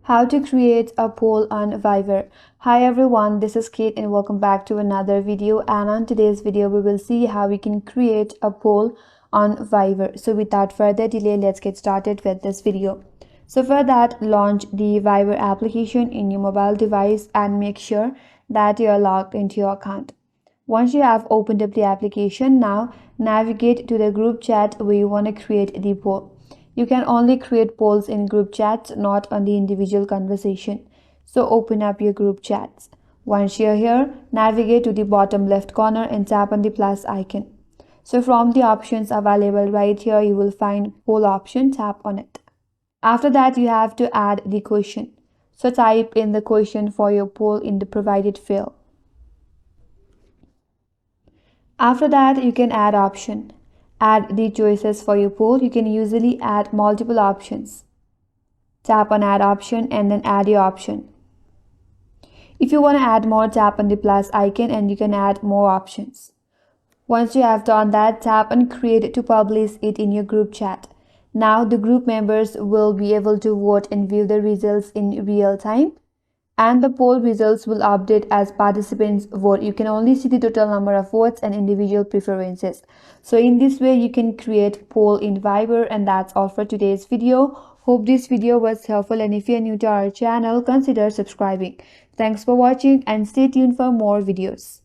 How to create a poll on Fiverr. Hi everyone, this is Kate and welcome back to another video. And on today's video we will see how we can create a poll on Fiverr. So without further delay, let's get started with this video. So for that, launch the Fiverr application in your mobile device and make sure that you are logged into your account. Once you have opened up the application, now navigate to the group chat where you want to create the poll. You can only create polls in group chats, not on the individual conversation. So open up your group chats. Once you're here, navigate to the bottom left corner and tap on the plus icon. So from the options available right here, you will find poll option, tap on it. After that, you have to add the question. So type in the question for your poll in the provided field. After that, you can add option. Add the choices for your poll. You can usually add multiple options. Tap on add option and then add your option. If you want to add more, tap on the plus icon and you can add more options. Once you have done that, tap on create to publish it in your group chat. Now the group members will be able to vote and view the results in real time. And the poll results will update as participants vote. You can only see the total number of votes and individual preferences. So in this way, you can create poll in Fiverr. And that's all for today's video. Hope this video was helpful, and if you're new to our channel, consider subscribing. Thanks for watching and stay tuned for more videos.